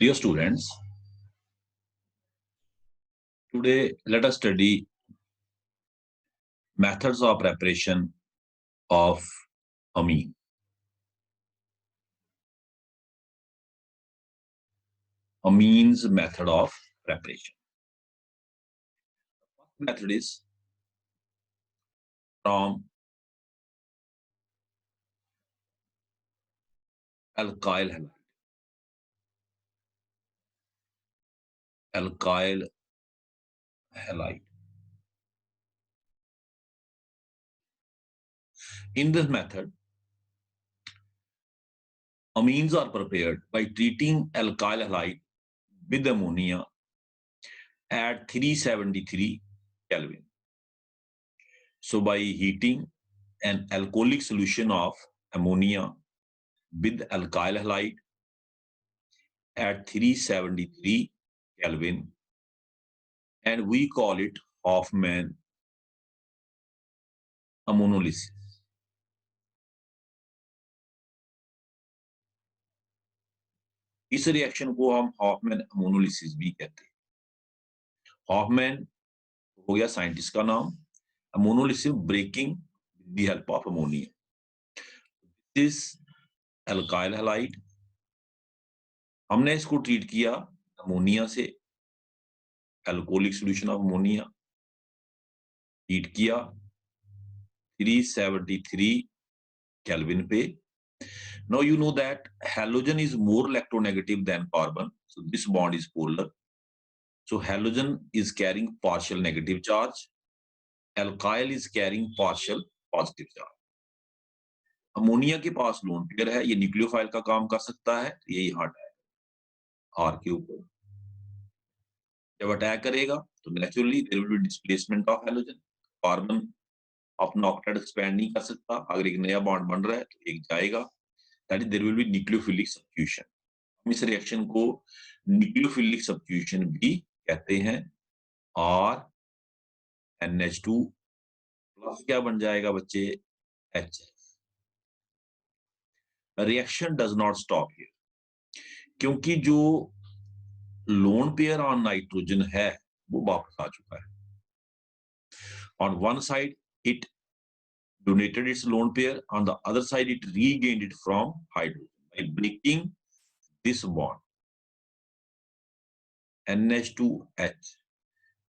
Dear students, today let us study methods of preparation of amine. Amines method of preparation. The first method is from alkyl halide. Alkyl halide. In this method, amines are prepared by treating alkyl halide with ammonia at 373 Kelvin. So by heating an alcoholic solution of ammonia with alkyl halide at 373 Kelvin, and we call it Hofmann ammonolysis. इस reaction को हम Hoffmann ammonolysis भी कहते हैं। Hoffmann हो गया scientist का नाम, ammonolysis breaking with the help of ammonia. This alkyl halide, हमने इसको ट्रीट किया अमोनिया से, alcoholic solution of ammonia heat किया 373 केल्विन पे। Now you know that halogen is more electronegative than carbon, so this bond is polar. So halogen is carrying partial negative charge, alkyl is carrying partial positive charge. Ammonia के पास lone pair है, ये nucleophile का काम कर सकता है, ये यहाँ अटैक आर के ऊपर जब अटैक करेगा तो naturally there will be displacement of halogen. Carbon अपना ऑक्टेट एक्सपैंड नहीं कर सकता, अगर एक नया बॉन्ड बन रहा है तो एक जाएगा, that is there will be nucleophilic substitution. हम इस रिएक्शन को न्यूक्लियोफिलिक सब्स्टिट्यूशन भी कहते हैं। आर NH2 प्लस क्या बन जाएगा बच्चे, HF। Reaction does not stop here, क्योंकि जो लोन पेयर ऑन नाइट्रोजन है वो वापस आ चुका है। On one side it donated its lone pair, on the other side it regained it from hydrogen by breaking this bond NH2H।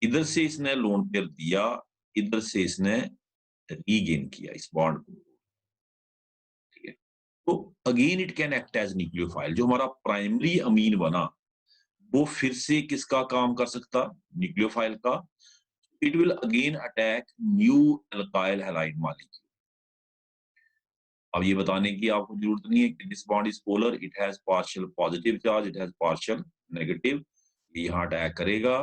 इधर से इसने लोन पेयर दिया, इधर से इसने रीगेन किया इस बॉन्ड को, ठीक है। तो again it can act as nucleophile. जो हमारा प्राइमरी अमीन बना वो फिर से किसका काम कर सकता, न्यूक्लियोफाइल का। It will again attack new alkyl halide molecule. अब ये बताने की आपको जरूरत नहीं है कि this bond is polar, it has partial positive charge, it has partial negative. यहाँ अटैक करेगा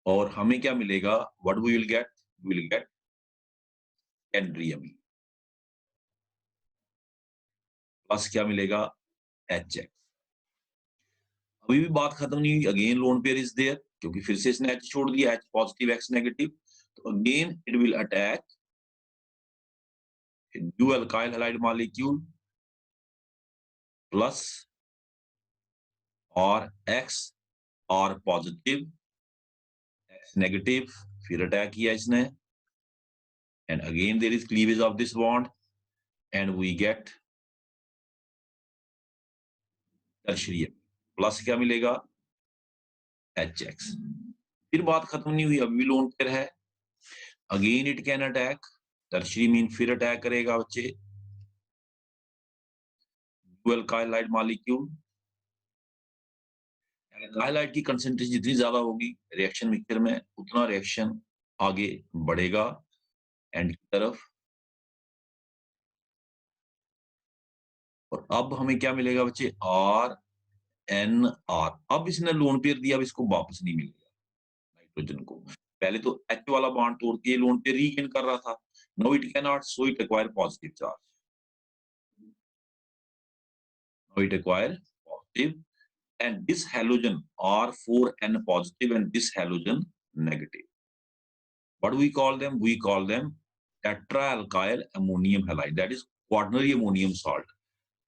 और हमें क्या मिलेगा, what we will get, we will get secondary amine plus क्या मिलेगा, HX। अभी भी बात खत्म नहीं हुई, again lone pair is there, क्योंकि फिर से इसने H छोड़ दिया, H पॉजिटिव X नेगेटिव, तो again it will attack new alkyl halide molecule plus और X और पॉजिटिव X नेगेटिव, फिर अटैक किया इसने, and again there is cleavage of this bond and we get tertiary plus क्या मिलेगा, HX। फिर बात खत्म नहीं हुई, अभी लोन पेयर है, again it can attack tertiary mean, फिर अटैक करेगा बच्चे alkyl halide molecule. Alkyl halide की कंसेंट्रेशन जितनी ज्यादा होगी रिएक्शन मिक्सचर में, उतना रिएक्शन आगे बढ़ेगा एंड की तरफ। और अब हमें क्या मिलेगा बच्चे, RNR। अब इसने लोन पेयर दिया, अब इसको वापस नहीं मिलेगा नाइट्रोजन को। पहले तो H वाला बॉन्ड तोड़ के लोन पेयर रीगेन कर रहा था, now it can not, so it acquire positive charge, now it acquire positive, and this halogen R4N positive and this halogen negative. What do we call them? We call them tetraalkyl ammonium halide, that is quaternary ammonium salt.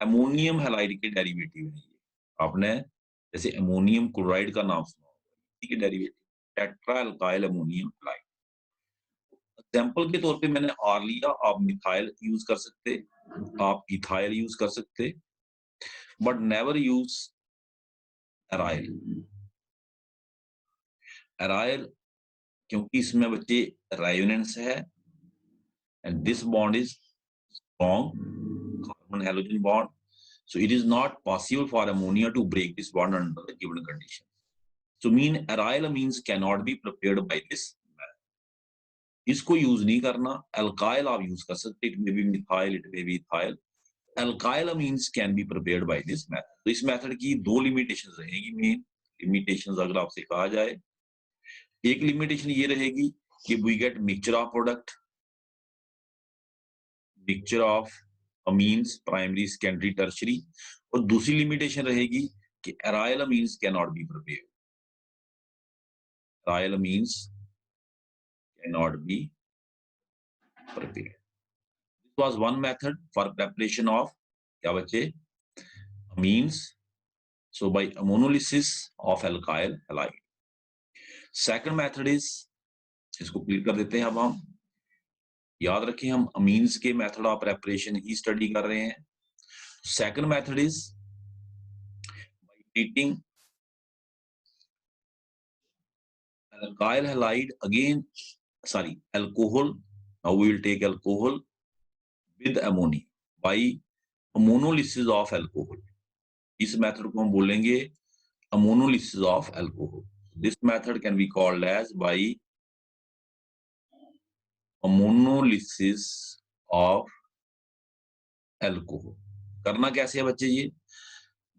Ammonium halide के derivative है ये। आपने जैसे ammonium chloride का नाम सुना होगा, इसी के derivative tetra alkyl ammonium halide. Example के तौर पे मैंने आर लिया, आप मिथाइल यूज कर सकते, आप इथाइल यूज कर सकते, but never use aryl. Aryl क्योंकि इसमें बच्चे रेजोनेंस है and this bond is strong carbon halogen bond, so it is not possible for ammonia to break this bond under the given condition. So mean aryl amines cannot be prepared by this method. इसको use नहीं करना। Alkyl आप use कर सकते, it may be methyl, it may be ethyl. Alkyl amines can be prepared by this method. तो इस method की दो लिमिटेशंस रहेगी। मेन लिमिटेशंस अगर आपसे कहा जाए, एक लिमिटेशन ये रहेगी कि we get mixture of product, mixture of amines primary secondary tertiary, और दूसरी लिमिटेशन रहेगी कि aryl amines can not be prepared. Aryl amines can not be prepared. This was one method for preparation of क्या बच्चे, amines, so by ammonolysis of alkyl halide. Second method is, इसको clear कर देते हैं। अब हम याद रखें हम अमीन्स के method of preparation he study कर रहे हैं। Second method is by treating alkyl halide again, sorry, alcohol. Now we will take alcohol with ammonia by ammonolysis of alcohol. इस मेथड को हम बोलेंगे ammonolysis of alcohol. This method can be called as by ammonolysis of alcohol. करना कैसे है बच्चे ये?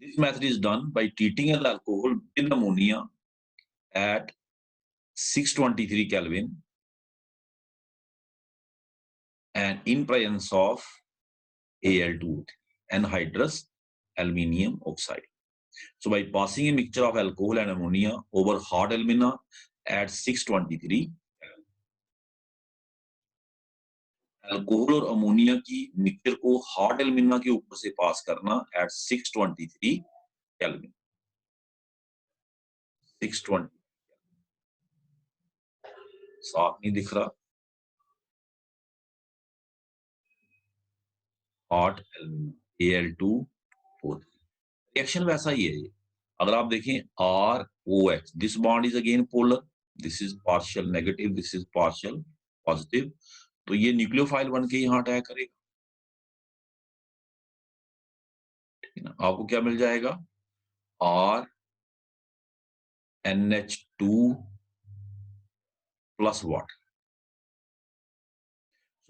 This method is done by treating the alcohol with ammonia at 623 Kelvin and in presence of Al2, anhydrous aluminium oxide. So by passing a mixture of alcohol and ammonia over hot alumina at 623, alcohol और ammonia की mixture को hot alumina के ऊपर से पास करना eight 623 kelvin. 620 साफ नहीं दिख रहा। हॉट एल्यूमिना Al2O3 रिएक्शन वैसा ही है ये। अगर आप देखें ROH, this bond is again polar, this is partial negative, this is partial positive, तो ये न्यूक्लियोफाइल बन के यहां अटैक करेगा। आपको क्या मिल जाएगा? RNH2 plus water,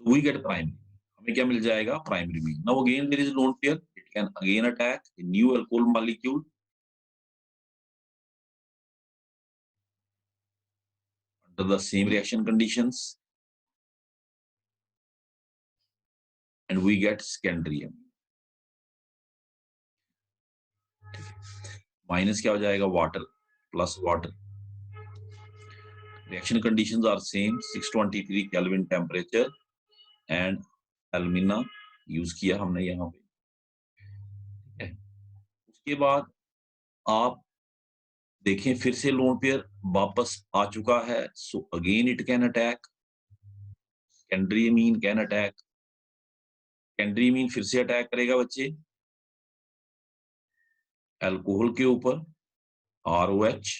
so we get primary. हमें क्या मिल जाएगा? Primary amine. Now again there is lone pair, it can again attack a new alcohol molecule under the same reaction conditions and we get secondary amine. Minus क्या हो जाएगा? Water plus water. Reaction conditions are same, 623 kelvin temperature and alumina use किया हमने यहाँ पे। उसके बाद आप देखें फिर से लोन पेयर वापस आ चुका है, so again it can attack, secondary amine can attack. Secondary amine फिर से अटैक करेगा बच्चे अल्कोहल के ऊपर ROH,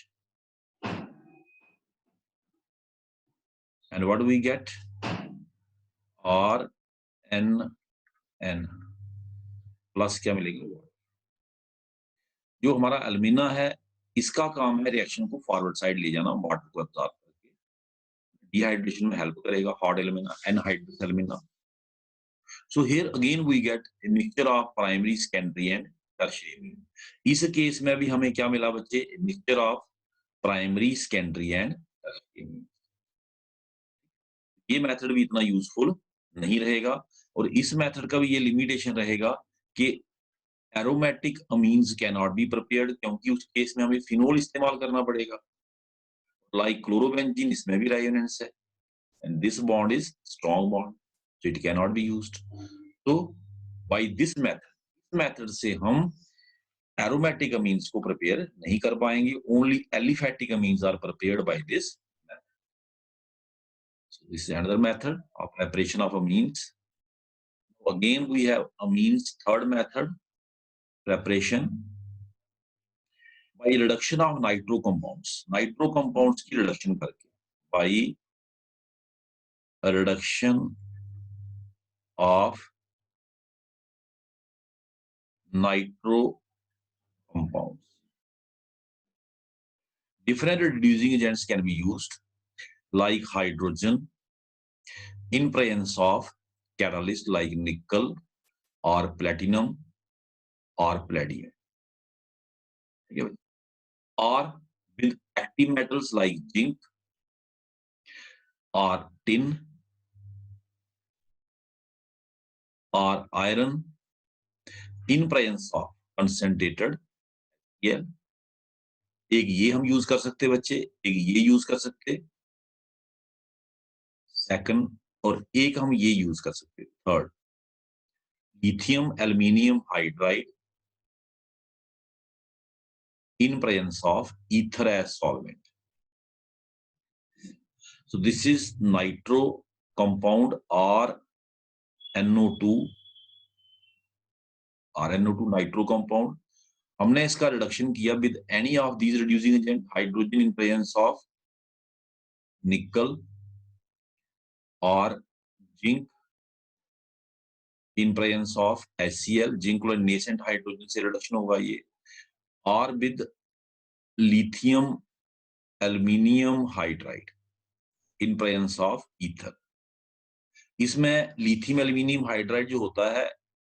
and what do we get? RNN plus क्या मिलेगा? जो हमारा एल्यूमिना है इसका काम है रिएक्शन को फॉरवर्ड साइड ले जाना, वाटर को एब्जॉर्ब करके डिहाइड्रेशन में हेल्प करेगा hot alumina, anhydrous alumina. So here again we get a mixture of primary, secondary and tertiary amine. इस केस में भी हमें क्या मिला बच्चे? Mixture of primary, secondary and tertiary amine. ये मेथड भी इतना यूजफुल नहीं रहेगा और इस मेथड का भी ये लिमिटेशन रहेगा कि aromatic amines can not be prepared, क्योंकि उस केस में हमें फिनोल इस्तेमाल करना पड़ेगा। लाइक क्लोरोबेंजीन, इसमें भी रेजोनेंस है and this bond is strong bond, so it can not be used. तो बाय दिस मेथड मेथड से हम एरोमेटिक अमीन्स को प्रिपेयर नहीं कर पाएंगे. Only aliphatic amines are prepared by this. So this is another method of preparation of amines. Again, we have amines third method, preparation by reduction of nitro compounds. Nitro compounds की reduction करके by a reduction of nitro compounds. Different reducing agents can be used like hydrogen in presence of catalyst like nickel or platinum or palladium, or with active metals like zinc or tin or iron in presence of concentrated HCl. एक ये हम use कर सकते बच्चे, एक ये use कर सकते सेकंड, और एक हम ये यूज कर सकते third, lithium aluminium hydride in presence of ether as solvent. So this is nitro compound or NO2 nitro compound. हमने इसका रिडक्शन किया with any of these reducing agent, hydrogen in presence of nickel or zinc in presence of HCl, zinc और nascent hydrogen से reduction होगा ये, और with lithium aluminium hydride in presence of ether. इसमें lithium aluminium hydride जो होता है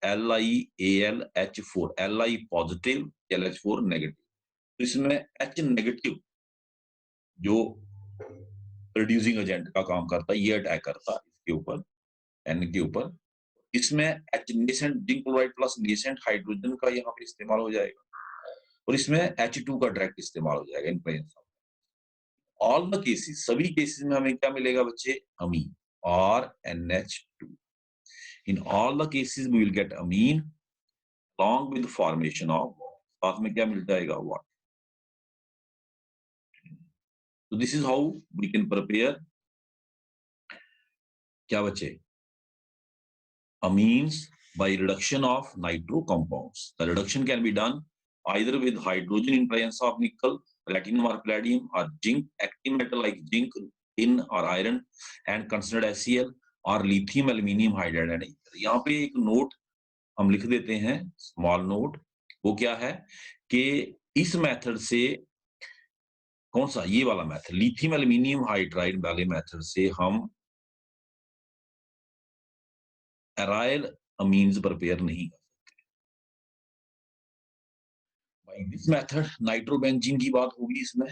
LiAlH4, Li positive, LH4 negative. तो इसमें H नेगेटिव जो रिड्यूसिंग एजेंट का काम करता है, ये अटैक करता है इसके ऊपर, N के ऊपर. इसमें H nascent zinc chloride plus nascent hydrogen का यहाँ पे इस्तेमाल हो जाएगा, और इसमें H2 का डायरेक्ट इस्तेमाल हो जाएगा इन presence of all the cases. सभी केसेस में हमें क्या मिलेगा बच्चे? अमीन और NH2. In all the cases we will get amine along with the formation of water. साथ में क्या मिल जाएगा? Water. So this is how we can prepare क्या बच्चे? Amines by reduction of nitro compounds. The reduction can be done either with hydrogen in presence of nickel, platinum or palladium, or zinc, active metal like zinc, tin or iron, and considered HCl, और lithium aluminium hydride है. यहाँ पे एक note हम लिख देते हैं, small note. वो क्या है कि इस मेथड से, कौन सा? ये वाला मेथड, लिथियम एल्यूमिनियम हाइड्राइड वाले मेथड से हम एराइल अमीन्स प्रिपेयर नहीं कर सकते. बाय दिस मेथड नाइट्रोबेंजीन की बात होगी इसमें,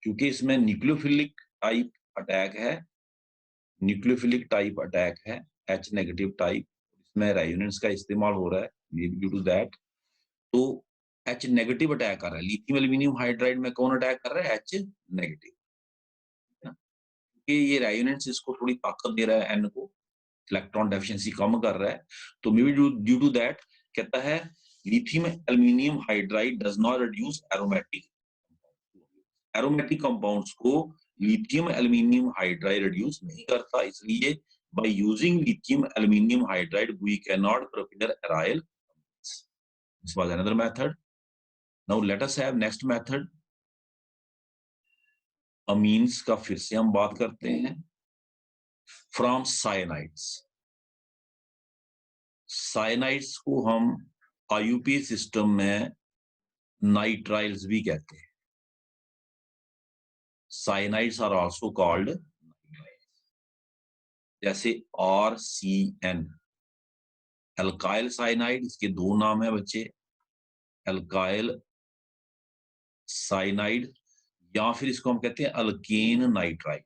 क्योंकि इसमें न्यूक्लियोफिलिक टाइप अटैक है, न्यूक्लियोफिलिक टाइप अटैक है, H नेगेटिव टाइप. इसमें रेजोनेंस का इस्तेमाल हो रहा है, ड्यू टू दैट. तो H नेगेटिव अटैक कर रहा है. लिथियम एल्यूमिनियम हाइड्राइड में कौन अटैक कर रहा है? H negative. ये रेजोनेंस इसको थोड़ी ताकत दे रहा है, N को इलेक्ट्रॉन डेफिशिएंसी कम कर रहा है. तो maybe due to that कहता है lithium aluminium hydride does not reduce aromatic compounds को लिथियम एल्यूमिनियम हाइड्राइड रिड्यूस नहीं करता. इसलिए by using lithium aluminum hydride we cannot prepare aryl. This was another method. Now let us have next method. amines का फिर से हम बात करते हैं. From cyanides. cyanides को हम IUPAC सिस्टम में नाइट्राइल्स भी कहते हैं. cyanides are also called nitriles. जैसे RCN, अल्काइल साइनाइड, इसके दो नाम है बच्चे, अल्काइल साइनाइड, या फिर इसको हम कहते हैं अल्केन नाइट्राइड.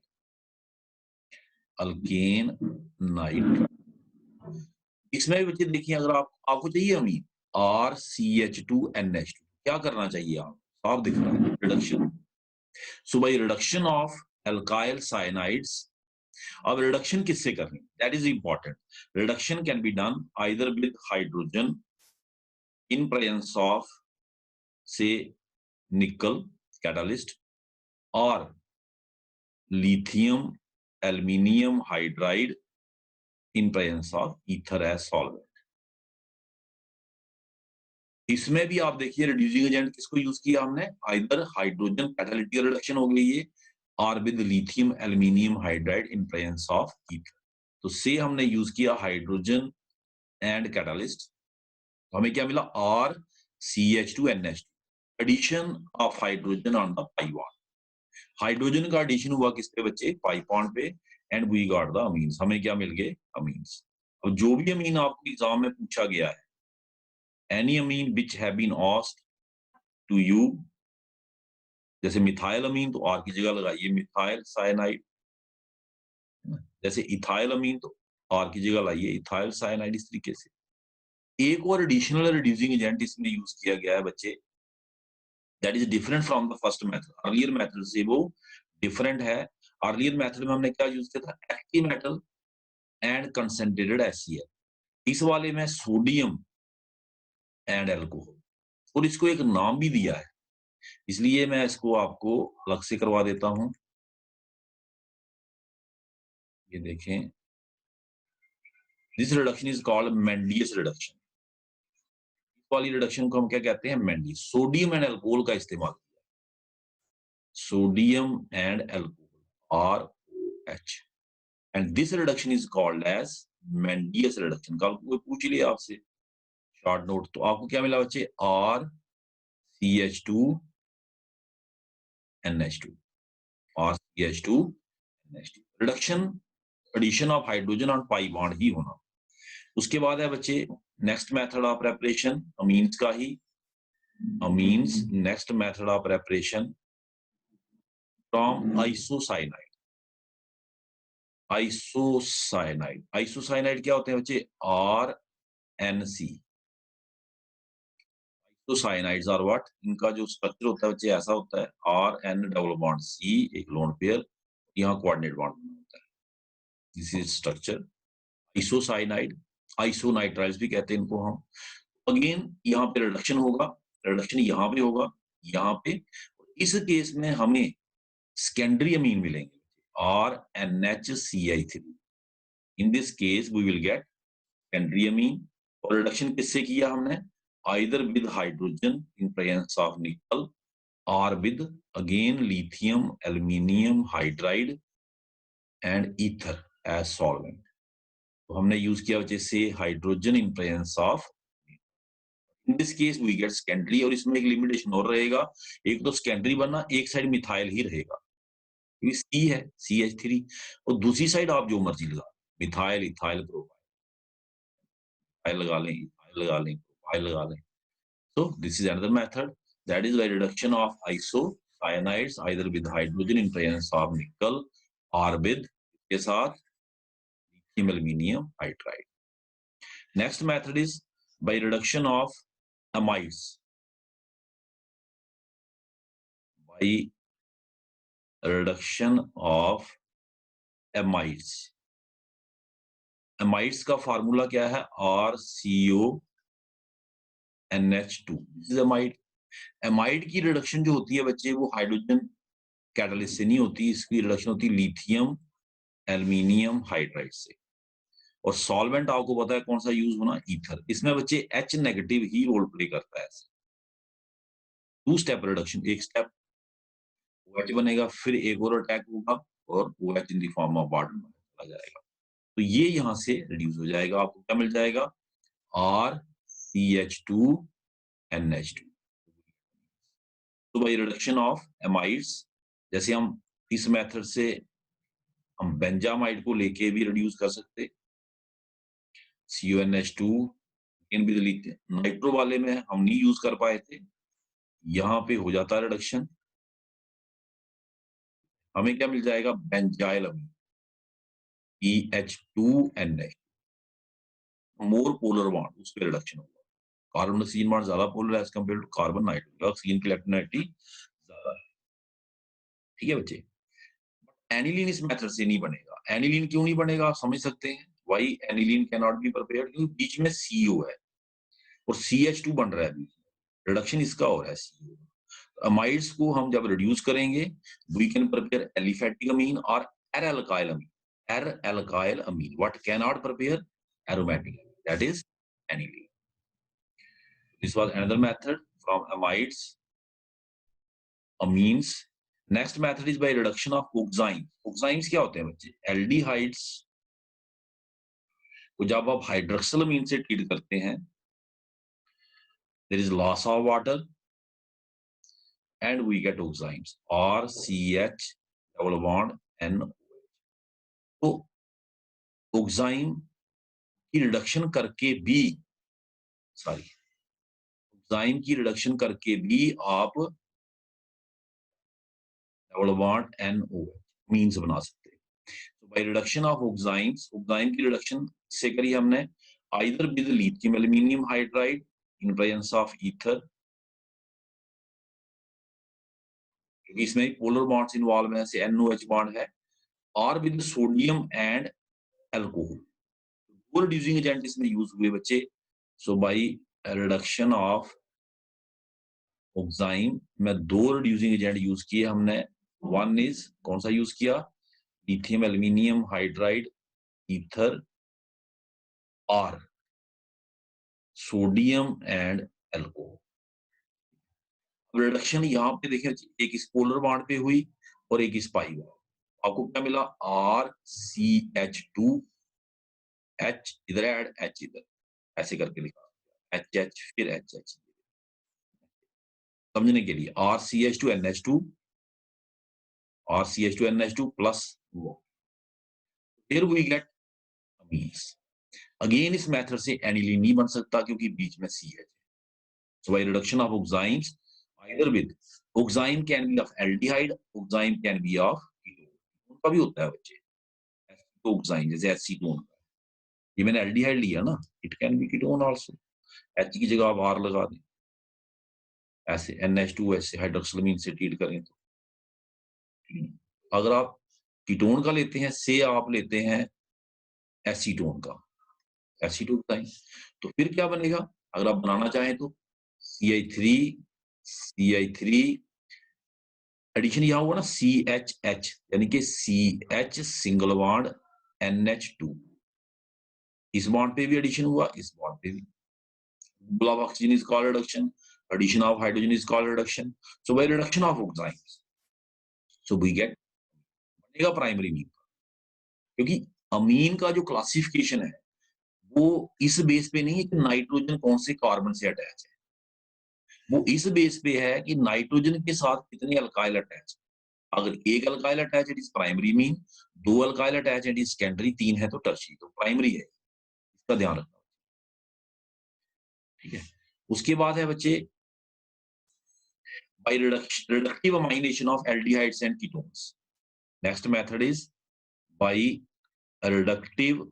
Alkane nitride. इसमें भी बच्चे देखिए, अगर आपको चाहिए अमीन RCH2NH2, क्या करना चाहिए? आप साफ दिख रहा है, reduction. So bye reduction of alkyl cyanides. अब रिडक्शन किससे करनी? That is important. Reduction can be done either with hydrogen in presence of say nickel catalyst or lithium aluminium hydride in presence of ether as solvent. इसमें भी आप देखिए reducing agent किसको use किया हमने, आइदर हाइड्रोजन कैटालिटिक रिडक्शन हो गई ये और with lithium aluminium hydride in presence of ether. तो से हमने यूज किया हाइड्रोजन एंड कैटालिस्ट, तो हमें क्या मिला R CH2NH2 addition of hydrogen on the pi bond. Hydrogen का एडिशन हुआ किस पे बच्चे, पाई बॉन्ड पे, and we got the amines. हमें क्या मिल गए, अमीन्स। अब जो भी अमीन आपको एग्जाम में पूछा गया है, any amine which have been asked to you, जैसे मिथाइल अमीन तो आर की जगह लगाइए मिथाइल साइनाइड, जैसे इथाइल अमीन तो आर की जगह लाइए इथाइल साइनाइड। इस तरीके से एक और एडिशनल रिड्यूसिंग एजेंट इसमें यूज किया गया है बच्चे, that is different from the first method. Earlier method से वो डिफरेंट है। अर्लियर मेथड में हमने क्या यूज किया था, active metal and concentrated HCl। इस वाले में सोडियम एंड एल्कोहल, और इसको एक नाम भी दिया है, इसलिए मैं इसको आपको अलग से करवा देता हूं। ये देखें, this reduction is called Mendius reduction. इस वाली रिडक्शन को हम क्या कहते हैं, मेंडियस। सोडियम एंड अल्कोहल का इस्तेमाल किया, sodium and alcohol ROH, and this reduction is called as Mendius reduction. कल कोई पूछ लिया आपसे शॉर्ट नोट, तो आपको क्या मिला बच्चे, RCH2NH2, RCH2NH2 reduction, addition of hydrogen on pi bond ही होना। उसके बाद है बच्चे next method of preparation amines का ही, amines next method of preparation from isocyanide. Isocyanide, isocyanide क्या होते हैं बच्चे, RNC। आइसोसाइनाइड्स आर व्हाट, इनका जो स्ट्रक्चर होता है बच्चे ऐसा होता है, RN डबल बॉन्ड C, एक लोन पेयर, यहाँ कोऑर्डिनेट बॉन्ड होता है। This is structure isocyanide. Isonitriles भी कहते हैं इनको हम। अगेन यहाँ पे रिडक्शन होगा, रिडक्शन यहाँ पे होगा, यहाँ पे। इस केस में हमें सेकेंडरी अमीन मिलेंगे RNHCl3। In this case we will get secondary amine. और रिडक्शन किससे किया हमने, either with hydrogen in presence of nickel और with again lithium aluminium hydride and ether as solvent. तो हमने यूज किया वजह से hydrogen in presence of, in this case we get secondary. और इसमें एक लिमिटेशन और रहेगा, एक तो सेकेंडरी बनना, एक साइड मिथाइल ही रहेगा, C है CH3, और दूसरी साइड आप जो मर्जी लगा, मिथाइल इथाइल प्रोपाइल लगा लें, इथाइल लगा लें, प्रोपाइल लगा लें। So this is another method, that is by reduction of isocyanides either with hydrogen in presence of nickel or with के साथ lithium aluminium hydride. Next method is by reduction of amides, by reduction of amides। amides का formula क्या है, RCONH2। This is amide। amide की reduction जो होती है बच्चे, वो हाइड्रोजन कैटालिस्ट से नहीं होती, इसकी रिडक्शन होती है लिथियम एल्यूमिनियम हाइड्राइड से। और सॉल्वेंट आपको पता है कौन सा यूज होना, ईथर। इसमें बच्चे H नेगेटिव ही रोल प्ले करता है। टू स्टेप रिडक्शन, एक स्टेप OH बनेगा, फिर एक और अटैक होगा और OH in the form of water चला जाएगा। तो ये यहां से रिड्यूस हो जाएगा, आपको क्या मिल जाएगा, RCH2NH2। तो बाई रिडक्शन ऑफ एमाइड्स, जैसे हम इस मेथड से हम बेंजामाइड को लेके भी रिड्यूस कर सकते, CONH2 इन भी नाइट्रो वाले में हम नहीं यूज कर पाए थे, यहाँ पे हो जाता है रिडक्शन। हमें क्या मिल जाएगा, benzyl amine BH2NH, more polar bond, उस पर रिडक्शन होगा। कार्बन ऑक्सीजन बॉन्ड ज्यादा polar as compare to carbon nitrogen, oxygen की इलेक्ट्रोनेगेटिविटी ज्यादा है। ठीक है बच्चे, एनिलीन इस मेथड से नहीं बनेगा। एनिलीन क्यों नहीं बनेगा, आप समझ सकते हैं, why aniline can not be prepared, क्योंकि बीच में CO है। और CH2 बन रहा है, रिडक्शन इसका हो रहा है। अमाइड्स को हम जब रिड्यूस करेंगे, we can prepare aliphatic amine और alkyl amine. Alkyl amine, what can not prepare? Aromatic, that is aniline. This was another method from amides, amines. Next method is by reduction of oxime. Oximes क्या होते हैं बच्चे? Aldehydes को जब आप hydroxyl अमीन से treat करते हैं, there is loss of water and we get oximes or CH double bond NO। तो ऑक्साइन की रिडक्शन करके भी, ऑक्साइन की रिडक्शन करके भी आप डबल बॉन्ड NO मीन्स बना सकते हैं। तो बाय रिडक्शन ऑफ ऑक्साइन्स, ऑक्साइन की रिडक्शन से करी हमने either with lithium aluminium hydride in presence of ether, क्योंकि इसमें पोलर बॉन्ड्स इन्वॉल्व हैं, से NOH बॉन्ड है, और विद सोडियम एंड अल्कोहल। दो रिड्यूसिंग एजेंट इसमें यूज हुए बच्चे। सो बाय रिडक्शन ऑफ ऑक्साइन में दो रिड्यूसिंग एजेंट यूज किए हमने। वन इज कौन सा यूज किया? लिथियम एल्यूमिनियम हाइड्राइड ईथर और सोडियम एंड अल्कोहल। रिडक्शन यहाँ पे देखें, एक इस पोलर बॉन्ड पे हुई और एक इस पाई बॉन्ड। आपको क्या मिला? RCH2, H इधर ऐड, H इधर, ऐसे करके लिखा, HH फिर HH। समझने के लिए RCH2NH2, RCH2NH2 plus वो, here we get amines। Again इस मेथड से एनिलीन नहीं बन सकता क्योंकि बीच में CH है। So by reduction of oximes, either with oxime can be of aldehyde, oxime can be of ketone। उनका भी होता है बच्चे oxime, जैसे एसीटोन, ये मैंने एल्डिहाइड लिया ना, it can be ketone also. H की जगह आप R लगा दें, ऐसे NH2 ऐसे हाइड्रोक्सिलमीन से ट्रीट करें तो। अगर आप कीटोन का लेते हैं, से आप लेते हैं एसीटोन का, एसीटोन का, तो फिर क्या बनेगा? अगर आप बनाना चाहें तो CH3 एडिशन यहां हुआ ना CHH, यानी कि CH सिंगल बॉन्ड NH2, इस बॉन्ड पे भी एडिशन हुआ, इस बॉन्ड पे भी। double of oxygen is called reduction, addition of hydrogen is called reduction। So by reduction of oximes, so we get बनेगा प्राइमरी मीन का, क्योंकि अमीन का जो क्लासिफिकेशन है वो इस बेस पे नहीं है कि नाइट्रोजन कौन से कार्बन से अटैच है, वो इस बेस पे है कि नाइट्रोजन के साथ कितने अल्काइल अटैच है। अगर एक alkyl attach it is primary amine, दो alkyl attach it is secondary, तीन है तो टर्शियरी, तो प्राइमरी है, इसका ध्यान रखना। ठीक है, उसके बाद है बच्चे by reductive amination of aldehydes and ketones। Next method is by reductive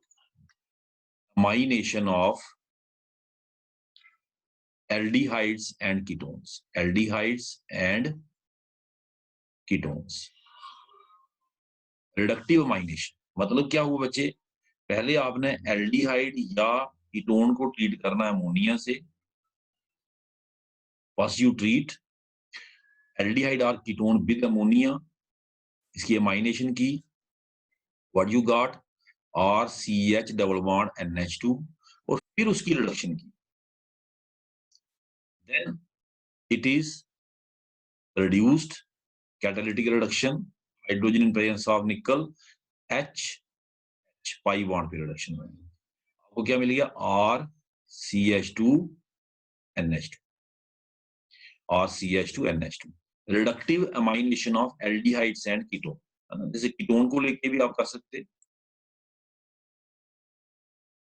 amination of aldehydes and ketones, aldehydes and ketones। Reductive amination मतलब क्या हुआ बच्चे? पहले आपने एल्डिहाइड या कीटोन को ट्रीट करना है अमोनिया से। फर्स्ट यू ट्रीट एल्डिहाइड और कीटोन विद अमोनिया, इसकी अमाइनेशन की, what you got RCH double bond NH2, और फिर उसकी रिडक्शन की। Then it is reduced catalytic reduction, hydrogen in presence of nickel, H pi bond पे reduction बनेगी। आपको क्या मिलेगा? RCH2NH2, RCH2NH2, reductive amination of aldehydes and ketone. जैसे कीटोन को लेके भी आप कर सकते हैं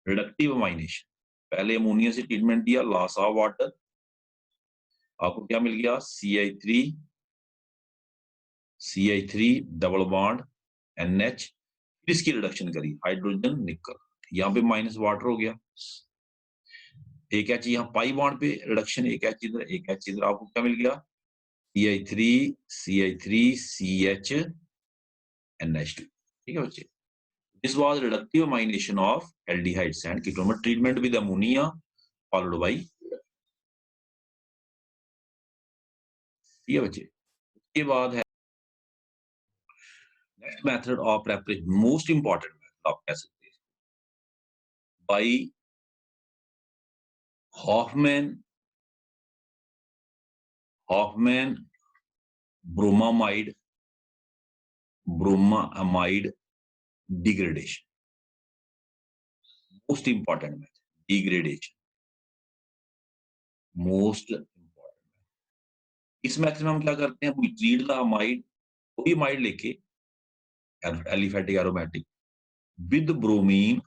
रिडक्टिव अमाइनेशन। पहले अमोनिया से ट्रीटमेंट दिया, लॉस ऑफ वाटर, आपको क्या मिल गया? CH3 डबल बॉन्ड NH, इसकी रिडक्शन करी, हाइड्रोजन निकल, यहाँ पे माइनस वाटर हो गया, एक H यहाँ पाई बॉन्ड पे रिडक्शन, एक H इधर, एक H इधर, आपको क्या मिल गया? CH3CH NH2। ठीक है बच्चे, this was reductive amination of aldehydes and ketone, treatment with ammonia followed by ठीक है बच्चे। उसके बाद है next method of preparation, most important method आप कह सकते हैं, by Hofmann Hofmann bromamide bromamide degradation, most important method degradation, most important. इस मेथड में हम क्या करते हैं, वी ट्रीट द अमाइड, कोई अमाइड लेके aliphatic aromatic with bromine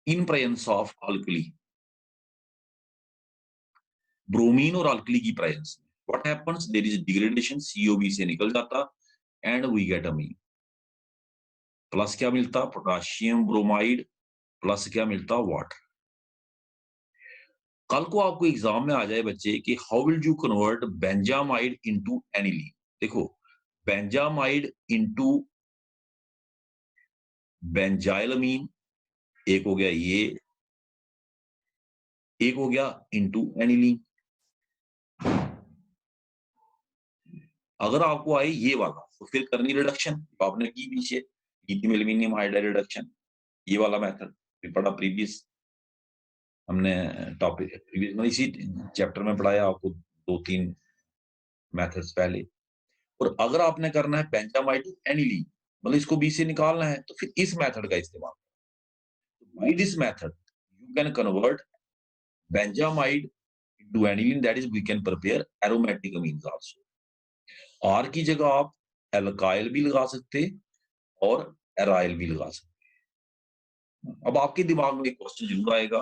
in presence of alkali, bromine और अल्कली की प्रेजेंस में what happens, there is degradation, COB से निकल जाता and we get amine. Plus क्या मिलता, पोटाशियम ब्रोमाइड, प्लस क्या मिलता, वाटर। कल को आपको एग्जाम में आ जाए बच्चे कि how will you convert benzamide into aniline. देखो, बेंजामाइड इनटू बेंजाइलमीन, एक हो गया ये, एक हो गया इनटू एनिलीन। अगर आपको आए ये वाला तो फिर करनी रिडक्शन, तो आपने की पीछे लिथियम एल्यूमिनियम हाइड्राइड रिडक्शन, ये वाला मेथड भी पढ़ा प्रीवियस हमने टॉपिक, इसी चैप्टर में पढ़ाया आपको 2-3 मेथड्स पहले। और अगर आपने करना है बेंजामाइड एनिलीन, मतलब इसको बी से निकालना है, तो फिर इस मेथड का इस्तेमाल। By this method you can convert benzamide to aniline, that is we can prepare aromatic amines also. R की जगह आप एल्काइल भी लगा सकते और एराइल भी लगा सकते। अब आपके दिमाग में एक क्वेश्चन जरूर आएगा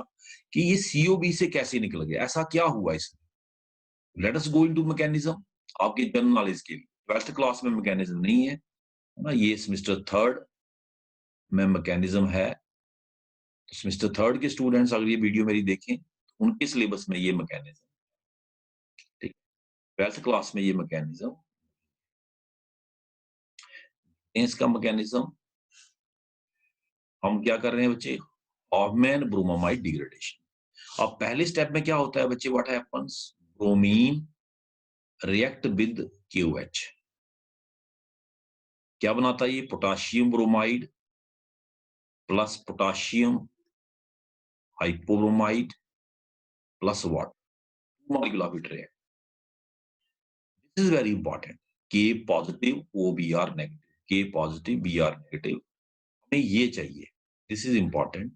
कि ये सीओबी से कैसे निकल गया, ऐसा क्या हुआ इसमें। Let us go into mechanism, आपके जनरल नॉलेज के लिए। 12th क्लास में मैकेनिज्म नहीं है ना, ये सेमेस्टर 3rd में मैकेनिज्म है। तो सेमेस्टर 3rd के स्टूडेंट्स अगर ये वीडियो मेरी देखें, उनके सिलेबस में ये मैकेनिज्म, ठीक, 12th क्लास में ये मैकेनिज्म, इसका मैकेनिज्म हम क्या कर रहे हैं बच्चे, हॉफमैन ब्रोमामाइड डिग्रेडेशन। अब पहले स्टेप में क्या होता है बच्चे, what happens, bromine react with क्यूएच, क्या बनाता है ये, potassium bromide plus potassium hypobromide plus water, molecule of it react. This is very important, K positive O B R negative, K positive B R negative, हमें ये चाहिए, this is important.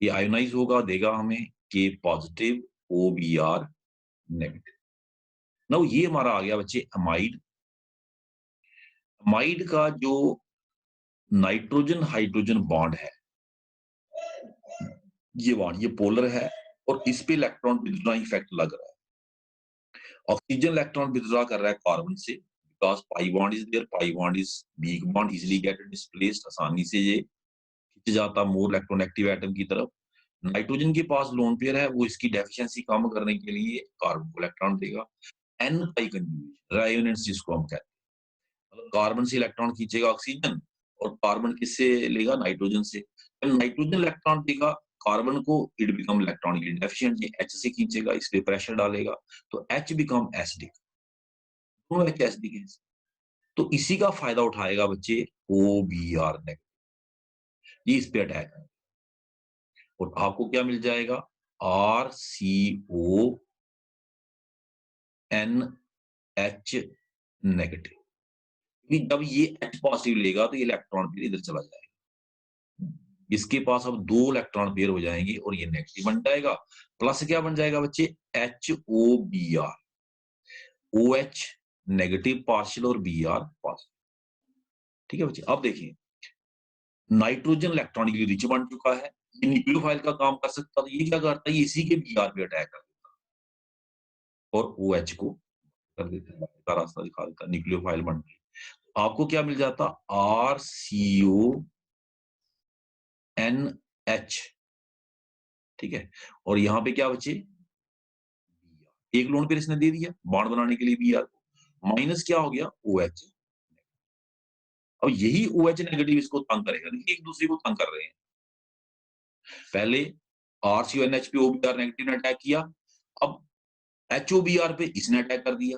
ये ionize होगा, देगा हमें K positive O B R negative. Now ये हमारा आ गया बच्चे अमाइड। अमाइड का जो नाइट्रोजन हाइड्रोजन बॉन्ड है, ये बॉन्ड, ये पोलर है और इस पे इलेक्ट्रॉन विथड्रॉ इफेक्ट लग रहा है। ऑक्सीजन इलेक्ट्रॉन विथड्रॉ कर रहा है कार्बन से, because pi bond is there, pi bond is weak bond, easily get displaced, आसानी से ये खिंच जाता मोर इलेक्ट्रॉन एक्टिव एटम की तरफ। नाइट्रोजन के पास लोन पेयर है, वो इसकी डेफिशिएंसी कम करने के लिए कार्बन को इलेक्ट्रॉन देगा। एन पाई कंजुगेशन, रेजोनेंस जिसको हम कहते हैं, मतलब कार्बन से इलेक्ट्रॉन खींचेगा ऑक्सीजन और कार्बन किससे लेगा, नाइट्रोजन से। जब नाइट्रोजन इलेक्ट्रॉन देगा कार्बन को, इट बिकम इलेक्ट्रॉनिकली डेफिशिएंट, ये एच से खींचेगा, इस पे प्रेशर डालेगा तो एच बिकम एसिडिक, दोनों एच एसिडिक है। तो इसी का फायदा उठाएगा बच्चे ओ बी आर नेगेटिव, ये इस पे अटैक है और आपको क्या मिल जाएगा, R C O N H negative. जब ये एच पॉजिटिव लेगा तो ये इलेक्ट्रॉन पेयर इधर चला जाएगा, इसके पास अब 2 इलेक्ट्रॉन पेयर हो जाएंगे और ये नेगेटिव बन जाएगा। प्लस क्या बन जाएगा बच्चे, H O B R, O H negative partial और बी आर पॉजिटिव। ठीक है बच्चे, अब देखिए नाइट्रोजन इलेक्ट्रॉनिकली रिच बन चुका है, ये न्यूक्लियोफाइल का काम कर सकता, तो ये क्या करता है, ये इसी के बी आर पे अटैक कर देता और ओ एच को कर देता है, का रास्ता दिखा देता है, न्यूक्लियोफाइल बन के आपको क्या मिल जाता, R C O N H, ठीक है। और यहां पे क्या बचे, एक लोन पेयर इसने दे दिया बॉन्ड बनाने के लिए बी आर को, माइनस क्या हो गया, ओ एच। अब यही ओ एच नेगेटिव इसको तंग करेगा, देखिए एक दूसरे को तंग कर रहे हैं। पहले R C O N H पे ओ बी आर नेगेटिव ने अटैक किया, अब एच ओ बी आर पे इसने अटैक कर दिया,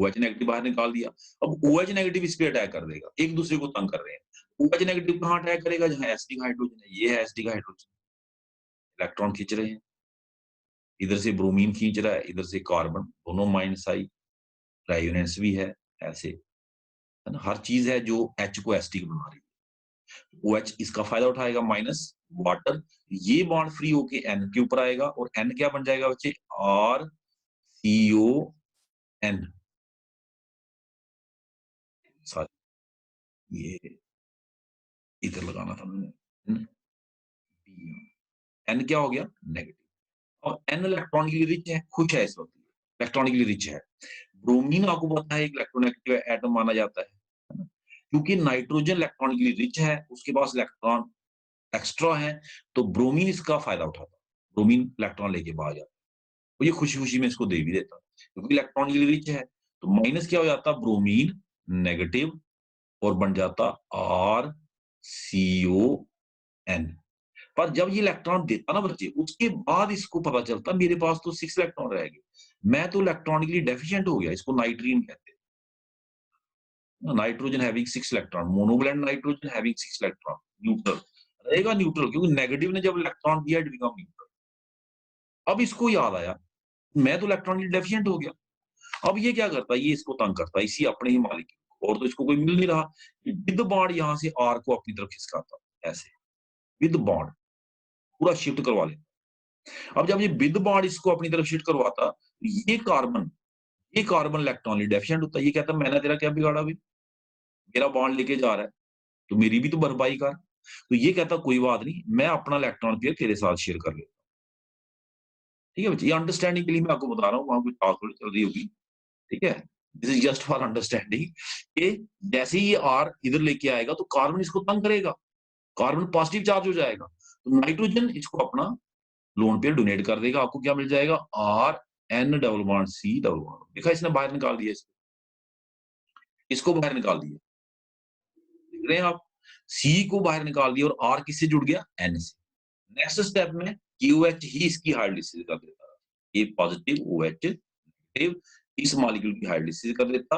OH नेगेटिव बाहर निकाल दिया। अब OH नेगेटिव इस पे अटैक कर देगा, एक दूसरे को तंग कर रहे हैं। OH नेगेटिव कहाँ अटैक करेगा? जहाँ एसिडिक हाइड्रोजन है, ये है एसिडिक हाइड्रोजन, इलेक्ट्रॉन खींच रहे हैं। इधर से ब्रोमीन खींच रहा है, इधर से कार्बन, दोनों माइनस आई, ट्राइवेलेंस भी है, ऐसे, है ना? हर चीज है जो H को एसिडिक बना रही है। OH इसका फायदा उठाएगा, माइनस वाटर, ये बॉन्ड फ्री होके N के ऊपर आएगा और N क्या बन जाएगा बच्चे? RCON। सॉरी, ये इधर लगाना था मैंने, N क्या हो गया? नेगेटिव। और N इलेक्ट्रॉनिकली रिच है, खुश है, इस वक्त इलेक्ट्रॉनिकली रिच है। ब्रोमीन आपको पता है एक इलेक्ट्रोनेगेटिव एटम माना जाता है ना? क्योंकि नाइट्रोजन इलेक्ट्रॉनिकली रिच है, उसके पास इलेक्ट्रॉन एक्स्ट्रा है, तो ब्रोमीन इसका फायदा उठाता है, ब्रोमीन इलेक्ट्रॉन लेके भाग जाता है, तो ये खुशी-खुशी में इसको दे भी देता है, क्योंकि इलेक्ट्रॉनिकली रिच है, तो माइनस क्या हो जाता? ब्रोमीन नेगेटिव और बन जाता RCON। पर जब ये इलेक्ट्रॉन देता ना बच्चे, उसके बाद इसको पता चलता मेरे पास तो 6 इलेक्ट्रॉन रह गए, मैं तो इलेक्ट्रॉनिकली डेफिशिएंट हो गया, इसको नाइट्रीन कहते हैं। Nitrogen having 6 electron, monovalent nitrogen having 6 electron, neutral रहेगा, न्यूट्रल, क्योंकि नेगेटिव ने जब इलेक्ट्रॉन दिया इट बिकम न्यूट्रल। अब इसको याद आया, मैं तो इलेक्ट्रॉनिकली डेफिशिएंट हो गया। अब ये क्या करता है? ये इसको तंग करता है, इसी अपने ही मालिक को, और तो इसको कोई मिल नहीं रहा। विद बॉन्ड यहां से आर को अपनी तरफ खिसकाता, ऐसे विद बॉन्ड पूरा शिफ्ट करवा लेता। अब जब ये विद बॉन्ड इसको अपनी तरफ शिफ्ट करवाता, ये कार्बन इलेक्ट्रॉनिकली डेफिशिएंट होता है, ये कहता मैंने तेरा क्या बिगाड़ा भाई, मेरा बॉन्ड लेके जा रहा है, तो मेरी भी तो भरपाई कर। तो ये कहता कोई बात नहीं, मैं अपना इलेक्ट्रॉन पेयर तेरे साथ शेयर कर लेता हूँ। ठीक है बच्चे, ये अंडरस्टैंडिंग के लिए मैं आपको बता रहा हूँ, वहां कोई बात थोड़ी चल रही होगी। ठीक है, this is just for understanding कि जैसे ही ये आर इधर लेके आएगा तो कार्बन इसको तंग करेगा, कार्बन पॉजिटिव चार्ज हो जाएगा, तो नाइट्रोजन इसको अपना लोन पेयर डोनेट कर देगा, आपको क्या मिल जाएगा? R N double bond C double bond. देखा, इसने बाहर निकाल दिया, इसको बाहर निकाल दिया, देख रहे हैं आप? सी को बाहर निकाल दिया और आर किससे जुड़ गया? एन से। नेक्स्ट स्टेप में QH ही इसकी हाइड्रोलिसिस कर देता है, ये पॉजिटिव OH नेगेटिव इस मॉलिक्यूल की हाइड्रोलिसिस कर देता,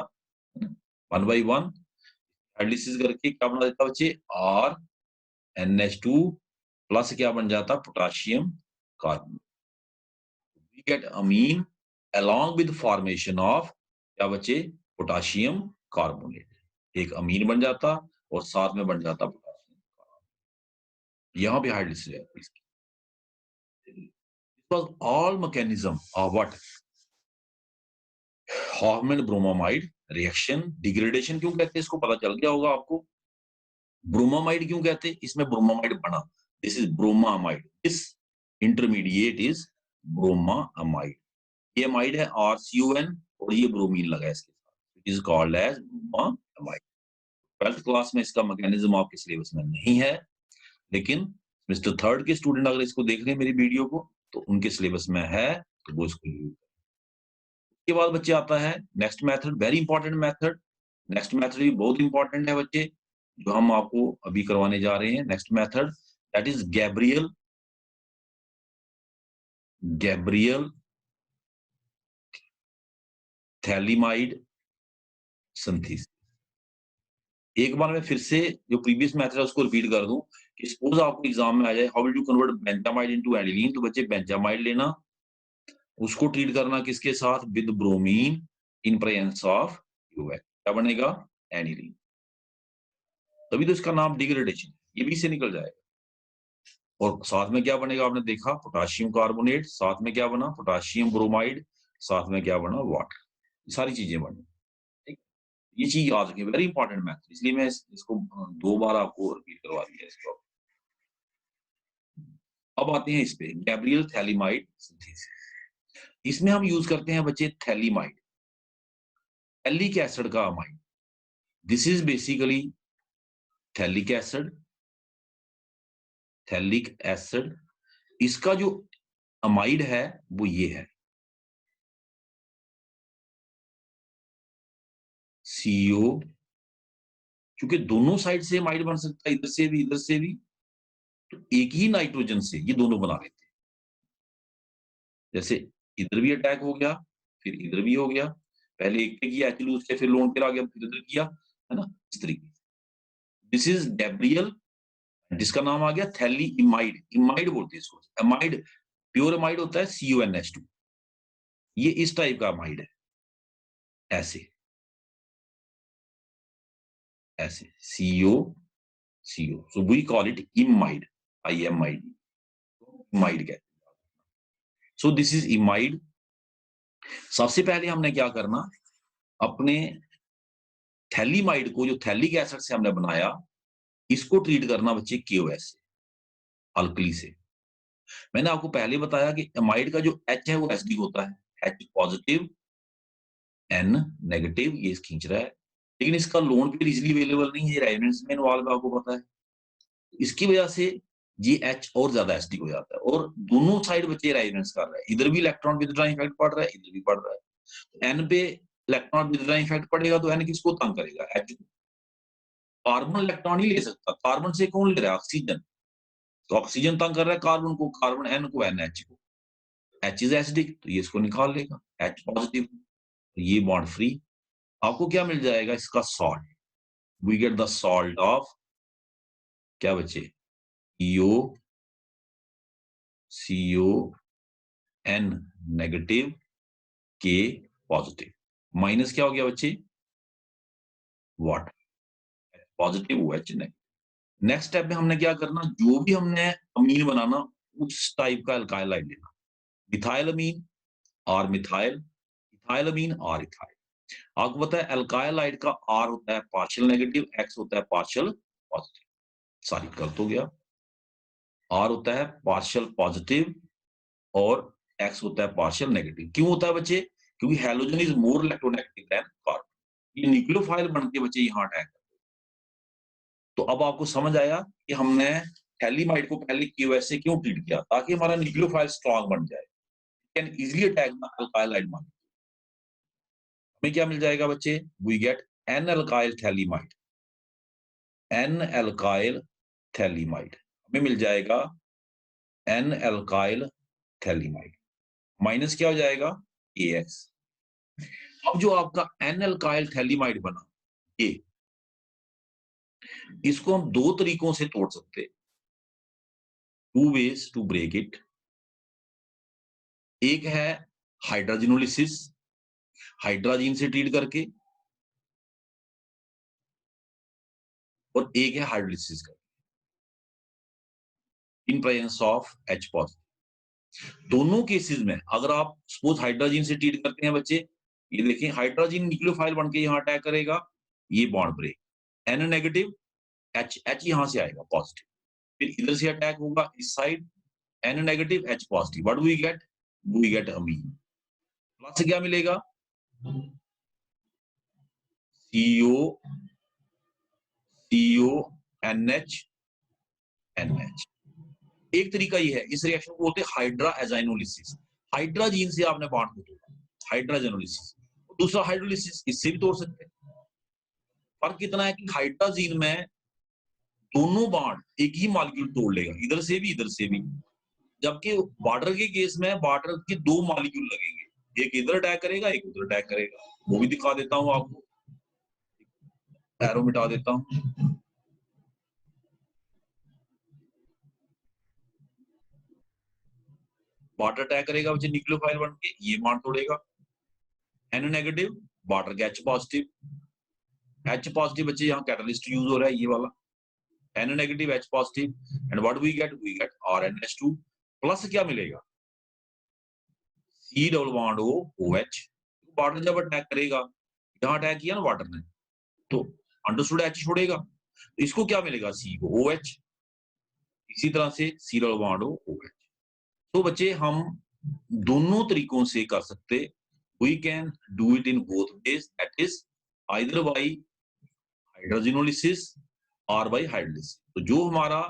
1 by 1 हाइड्रोलिसिस करके क्या बना देता बच्चे? R NH2 प्लस क्या बन जाता? Potassium carbonate. We get amine along with formation of क्या बच्चे? पोटाशियम कार्बोनेट, एक अमीन बन जाता और साथ में बन जाता पोटाशियम कार्बोनेट। यहाँ पे हाइड्रोलिसिस है इसकी। It was all mechanism of what? Hofmann bromamide reaction. Degradation क्यों कहते हैं इसको पता चल गया होगा आपको। ब्रोमामाइड क्यों कहते हैं? इसमें ब्रोमामाइड बना, this is bromamide, this intermediate is bromamide. ये अमाइड है RCON और ये ब्रोमीन लगा है इसके साथ, it is called as bromamide. 12th class में इसका मैकेनिज्म आपके सिलेबस में नहीं है, लेकिन मिस्टर थर्ड के स्टूडेंट अगर इसको देख रहे हैं मेरी वीडियो को, तो उनके सिलेबस में है, तो वो इसको यूज। के बाद बच्चे आता है next method, very important method. Next method भी बहुत इंपॉर्टेंट है बच्चे, जो हम आपको अभी करवाने जा रहे हैं। Next method that is Gabriel phthalimide synthesis. एक बार मैं फिर से जो प्रीवियस मेथड है उसको रिपीट कर दूं कि सपोज आपको एग्जाम में आ जाए how will you convert benzamide into aniline, तो बच्चे बेंजामाइड लेना, उसको ट्रीट करना किसके साथ? With bromine in presence of UH, क्या बनेगा? एनिलीन। तभी तो इसका नाम डिग्रेडेशन, ये भी से निकल जाएगा। और साथ में क्या बनेगा? आपने देखा पोटाशियम कार्बोनेट, साथ में क्या बना? पोटाशियम ब्रोमाइड, साथ में क्या बना? वाटर। सारी चीजें बनी। ठीक, ये चीज याद रखिए, वेरी इंपॉर्टेंट मैथ, इसलिए मैं इसको 2 बार आपको रिपीट करवा दिया इसको। अब आते हैं इस पे, गैब्रियल थैलिमाइड सिंथेसिस। इसमें हम यूज करते हैं बच्चे थैलिमाइड, थैलिक एसिड का amide. This is basically phthalic acid, phthalic acid. इसका जो अमाइड है वो ये है CO, क्योंकि दोनों साइड से अमाइड बन सकता है, इधर से भी इधर से भी, तो एक ही नाइट्रोजन से ये दोनों बना लेते हैं। जैसे इधर भी अटैक हो गया, फिर इधर भी हो गया, पहले एक पे किया एच लूज के, फिर लोन पेयर आ गया, फिर इधर किया, है ना, इस तरीके। दिस इज डेब्रियल, जिसका नाम आ गया थैली इमाइड, इमाइड बोलते हैं इसको। एमाइड, प्योर एमाइड होता है CuNH2, ये इस टाइप का एमाइड है, ऐसे ऐसे CO, so we call it imide, IMID, imide कहते हैं। so this is imide। सबसे पहले हमने क्या करना, अपने थैलीमाइड को, जो थैलिक एसिड से हमने बनाया, इसको ट्रीट करना बच्चे KOH से, अल्कली से। मैंने आपको पहले बताया कि एमाइड का जो H है वो एसिडिक होता है, H पॉजिटिव N नेगेटिव, ये खींच रहा है, लेकिन इसका लोन पेयर इजीली अवेलेबल नहीं है, रेजोनेंस में इन्वॉल्व है, आपको पता है। इसकी वजह से ये H और ज्यादा एसिडिक हो जाता है, और दोनों साइड बच्चे रेजोनेंस कर रहा है, इधर भी इलेक्ट्रॉन विथड्रॉइंग इफेक्ट पड़ रहा है, इधर भी पड़ रहा है। N पे इलेक्ट्रॉन विथड्रॉइंग इफेक्ट पड़ेगा तो N किसको तंग करेगा, H को। कार्बन इलेक्ट्रॉन ही ले सकता, कार्बन से कौन ले रहा है, ऑक्सीजन, तो ऑक्सीजन तंग कर रहा है कार्बन को, कार्बन N को, NH को, H इज एसिडिक, तो ये इसको निकाल लेगा, H पॉजिटिव, तो ये बॉन्ड फ्री। आपको क्या मिल जाएगा, इसका salt, we get the salt of क्या बच्चे, CON negative, K positive, minus क्या हो गया बच्चे, water positive, OH negative. Next step में हमने क्या करना, जो भी हमने अमीन बनाना उस टाइप का अल्काइल लाइट लेना, मिथाइल अमीन और मिथाइल, इथाइल अमीन और इथाइल। आपको पता है अल्काइल लाइट का R होता है पार्शियल नेगेटिव, X होता है पार्शियल पॉजिटिव, सॉरी गलत हो गया, R होता है पार्शियल पॉजिटिव और X होता है पार्शियल नेगेटिव। क्यों होता है बच्चे, क्योंकि halogen is more electronegative than carbon, ये न्यूक्लियोफाइल बन के बच्चे यहाँ अटैक करते हैं। तो अब आपको समझ आया कि हमने थैलीमाइड को पहले KOH से क्यों ट्रीट किया, ताकि हमारा न्यूक्लियोफाइल स्ट्रांग बन जाए, can easily attack the alkyl light molecule. हमें क्या मिल जाएगा बच्चे, we get N alkyl phthalimide, N alkyl phthalimide, हमें मिल जाएगा N अल्काइल थैलीमाइड, माइनस क्या हो जाएगा, AX। अब जो आपका N अल्काइल थैलीमाइड बना, ये इसको हम दो तरीकों से तोड़ सकते हैं, 2 ways टू ब्रेक इट। एक है हाइड्रोजिनोलिसिस, हाइड्रोजीन से ट्रीट करके, और एक है हाइड्रोलिसिस करके, इन प्रेजेंस ऑफ H पॉजिटिव। दोनों केसेस में अगर आप सपोज हाइड्रोजीन से ट्रीट करते हैं बच्चे, ये देखें हाइड्रोजीन न्यूक्लियोफाइल बन के यहाँ अटैक करेगा, ये bond break, N negative, H यहां से आएगा पॉजिटिव, फिर इधर से अटैक होगा इस side, N negative H positive, what we get amine. Plus से क्या मिलेगा, NH। एक तरीका ये है, इस रिएक्शन को बोलते हैं हाइड्रा एजाइनोलिसिस, हाइड्रोजीन से आपने बॉन्ड को तोड़ा, हाइड्रोजेनोलिसिस। दूसरा हाइड्रोलिसिस, इससे भी तोड़ सकते हैं। फर्क कितना है कि हाइड्रोजीन में दोनों बॉन्ड एक ही मॉलिक्यूल तोड़ लेगा, इधर से भी इधर से भी, जबकि वाटर के केस में वाटर के दो मॉलिक्यूल लगेंगे, एक इधर अटैक करेगा, एक उधर अटैक करेगा। वो भी दिखा देता हूं आपको, एरो मिटा देता हूं। वाटर अटैक करेगा बच्चे न्यूक्लियोफाइल बन के, ये बॉन्ड तोड़ेगा, N नेगेटिव, वाटर के H पॉजिटिव, H पॉजिटिव बच्चे यहाँ कैटलिस्ट यूज हो रहा है, ये वाला N negative H positive, and what we get RnH2 plus क्या मिलेगा, C double bond O OH। Water जब अटैक करेगा, यहाँ अटैक किया ना वाटर ने, तो अंडरस्टूड H छोड़ेगा, तो इसको क्या मिलेगा, C को OH, इसी तरह से C double bond O OH। तो बच्चे हम दोनों तरीकों से कर सकते, we can do it in both ways, that is either by hydrogenolysis और बाय हाइड्रोलिसिस। तो जो हमारा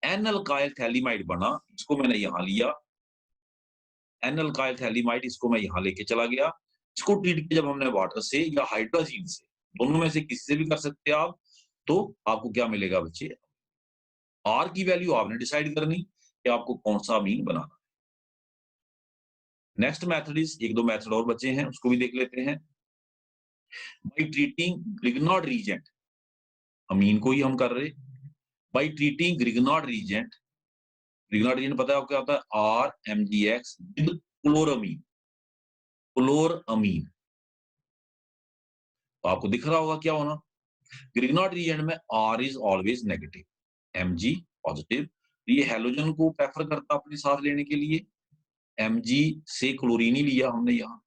N अल्काइल थैलीमाइड बना, इसको मैंने यहां लिया, N अल्काइल थैलीमाइड, इसको मैं यहां लेके चला गया, इसको ट्रीट किया जब हमने वाटर से या हाइड्रोजीन से, दोनों में से किसी से भी कर सकते हैं आप, तो आपको क्या मिलेगा बच्चे, R की वैल्यू आपने डिसाइड करनी कि आपको कौन सा अमीन बनाना। नेक्स्ट मेथड इज, एक दो मेथड और बचे हैं, उसको भी देख लेते हैं। बाई ट्रीटिंग ग्रिग्नॉड रीजेंट, अमीन को ही हम कर रहे, बाई ट्रीटिंग ग्रिग्नॉड रीजेंट, ग्रिग्नॉड रीजेंट पता है आपको क्या होता है, RMGX विद क्लोरामीन, क्लोरामीन। तो आपको दिख रहा होगा क्या होना, ग्रिग्नॉड रीजेंट में R is always negative, Mg positive, ये हैलोजन को प्रेफर करता अपने साथ लेने के लिए, Mg से क्लोरीन ही लिया हमने, यहाँ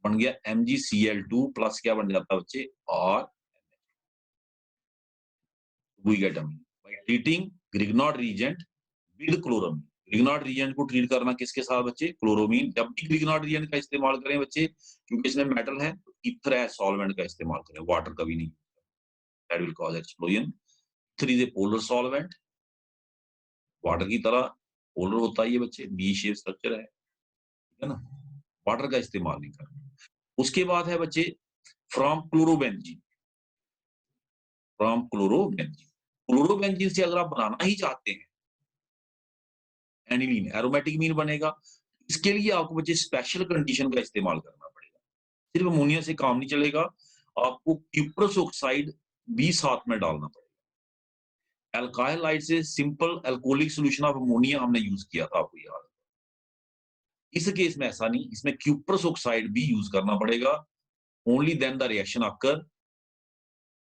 बन गया MgCl2 प्लस क्या बन जाता बच्चे, R, we get amine by treating Grignard reagent with chloramine। Grignard reagent को ट्रीट करना किसके साथ बच्चे, क्लोरोमीन। जब भी ग्रिग्नॉड रीजेंट का इस्तेमाल करें बच्चे, क्योंकि इसमें मेटल है, तो ईथर एज सॉल्वेंट का इस्तेमाल करें, वाटर कभी नहीं, that will cause explosion. Ether is a polar solvent, water की तरह पोलर होता है ये बच्चे, बी शेप स्ट्रक्चर है ना, वाटर का इस्तेमाल नहीं करना। उसके बाद है बच्चे from chlorobenzene, from chlorobenzene, chlorobenzene से अगर आप बनाना ही चाहते हैं एनिलीन, एरोमेटिक मीन बनेगा, इसके लिए आपको बच्चे स्पेशल कंडीशन का इस्तेमाल करना पड़ेगा, सिर्फ अमोनिया से काम नहीं चलेगा, आपको क्यूप्रस ऑक्साइड भी साथ में डालना पड़ेगा। एल्काइल हाइड से simple alcoholic solution of ammonia हमने यूज किया था, आपको याद है। इस केस में ऐसा नहीं, इसमें क्यूप्रस ऑक्साइड भी यूज करना पड़ेगा, only then the reaction occur,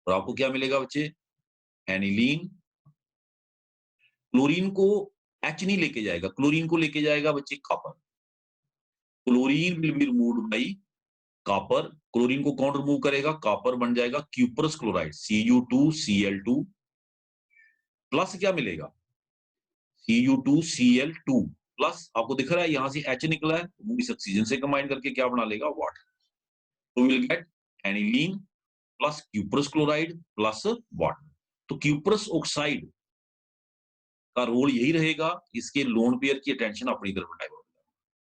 और आपको क्या मिलेगा बच्चे, एनिलीन। क्लोरीन को H नहीं लेके जाएगा, क्लोरीन को लेके जाएगा बच्चे copper, chlorine will be removed by copper, chlorine को कौन रिमूव करेगा, कॉपर, बन जाएगा क्यूप्रस क्लोराइड Cu2Cl2 प्लस क्या मिलेगा, Cu2Cl2 प्लस, आपको दिख रहा है यहां से H निकला है, वो इस ऑक्सीजन से कंबाइन करके क्या बना लेगा, वाटर, तो will get aniline plus cuprous chloride plus water. तो क्यूप्रस ऑक्साइड का रोल यही रहेगा, इसके लोन पेयर की अटेंशन अपनी तरफ डाइवर्ट,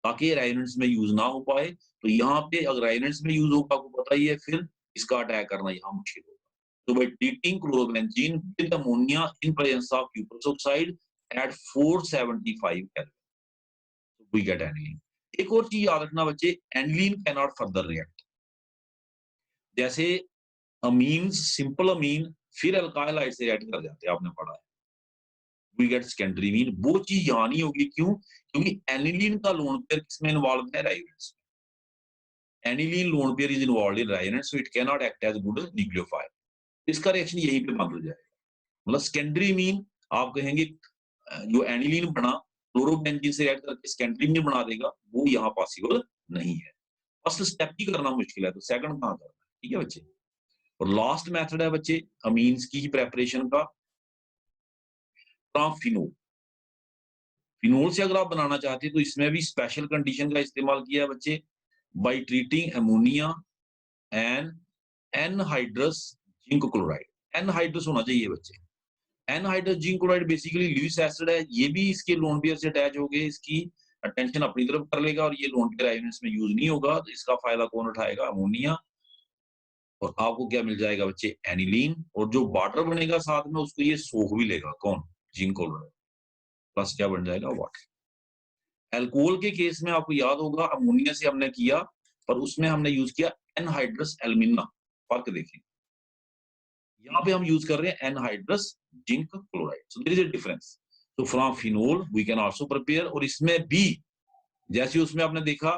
ताकि राइनेंट्स में यूज ना हो पाए। तो यहाँ पे अगर राइनेंट्स में यूज होगा, आपको पता ही है, फिर इसका अटैक करना यहाँ मुश्किल होगा। तो by treating chlorobenzene with ammonia in presence of cuprous oxide at 475 kelvin, we get aniline. एक और चीज याद रखना बच्चे, aniline can not further react, जैसे अमीन, सिंपल अमीन फिर अल्काइल हाइड से रिएक्ट कर जाते हैं, आपने पढ़ा है, वी गेट सेकेंडरी मीन, वो चीज यहाँ नहीं होगी, क्यों, क्योंकि एनिलीन का लोन पेयर किसमें इन्वॉल्व है, resonance. Aniline lone pair is involve in resonance, so it can not act as good nucleophile, इसका रिएक्शन यहीं पे बंद हो जाएगा। मतलब सेकेंडरी मीन आप कहेंगे जो एनिलीन बना क्लोरोबेंजीन से रिएक्ट करके सेकेंडरी मीन बना देगा, वो यहाँ पॉसिबल नहीं है। फर्स्ट स्टेप ही करना मुश्किल है, तो सेकंड कहाँ करना है, ठीक है बच्चे। और लास्ट मेथड है बच्चे अमीन्स की प्रेपरेशन का, फिनोल। फिनोल से अगर आप बनाना चाहते हैं तो इसमें भी स्पेशल कंडीशन का इस्तेमाल किया है बच्चे, by treating ammonia and anhydrous zinc chloride, anhydrous होना चाहिए बच्चे, anhydrous zinc chloride basically Lewis acid है, ये भी इसके लोन पेयर से अटैच हो गए, इसकी अटेंशन अपनी तरफ कर लेगा, और ये लोन पेयर आयनियंस में यूज नहीं होगा, तो इसका फायदा कौन उठाएगा, अमोनिया, और आपको क्या मिल जाएगा बच्चे, एनिलीन, और जो वाटर बनेगा साथ में उसको ये सोख भी लेगा, कौन, जिंक क्लोराइड, प्लस क्या बन जाएगा, वाटर। एल्कोहल के केस में आपको याद होगा अमोनिया से हमने किया, पर उसमें हमने यूज किया एनहाइड्रस एल्यूमिना, फर्क देखिए, यहाँ पे हम यूज कर रहे हैं anhydrous zinc chloride, so there is a difference. तो from phenol we can also prepare, और इसमें भी जैसे उसमें आपने देखा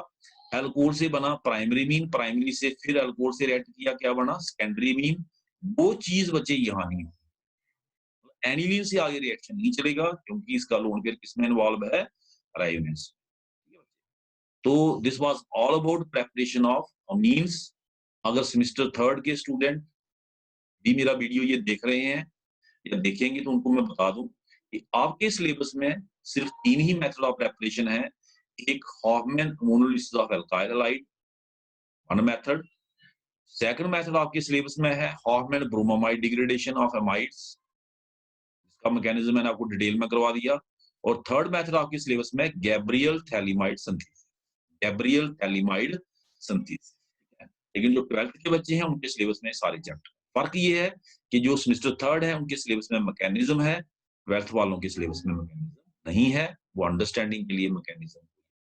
अल्कोहल से बना प्राइमरी मीन, प्राइमरी से फिर अल्कोहल से रिएक्ट किया, क्या बना, सेकेंडरी मीन, वो चीज बचे यहाँ नहीं, एनिलीन से आगे रिएक्शन नहीं चलेगा, क्योंकि इसका लोन पेयर किसमें इन्वॉल्व है, रायोनेंस। तो this was all about preparation of amines. अगर सेमेस्टर थर्ड के स्टूडेंट भी मेरा वीडियो ये देख रहे हैं या देखेंगे, तो उनको मैं बता दूं कि आपके सिलेबस में सिर्फ 3 ही मेथड ऑफ प्रेपरेशन है, एक Hofmann ammonolysis of alkyl halide, one method, second method आपके सिलेबस में है Hofmann bromamide degradation of amides, इसका मैकेनिज्म मैंने आपको डिटेल में करवा दिया, और थर्ड मेथड आपके सिलेबस में Gabriel phthalimide synthesis, Gabriel phthalimide synthesis. लेकिन जो 12th के बच्चे हैं उनके सिलेबस में सारे चैप्टर, फर्क ये है कि जो सेमेस्टर थर्ड है उनके सिलेबस में मैकेनिज्म है, 12th वालों के सिलेबस में मैकेनिज्म नहीं है, वो अंडरस्टैंडिंग के लिए मैकेनिज्म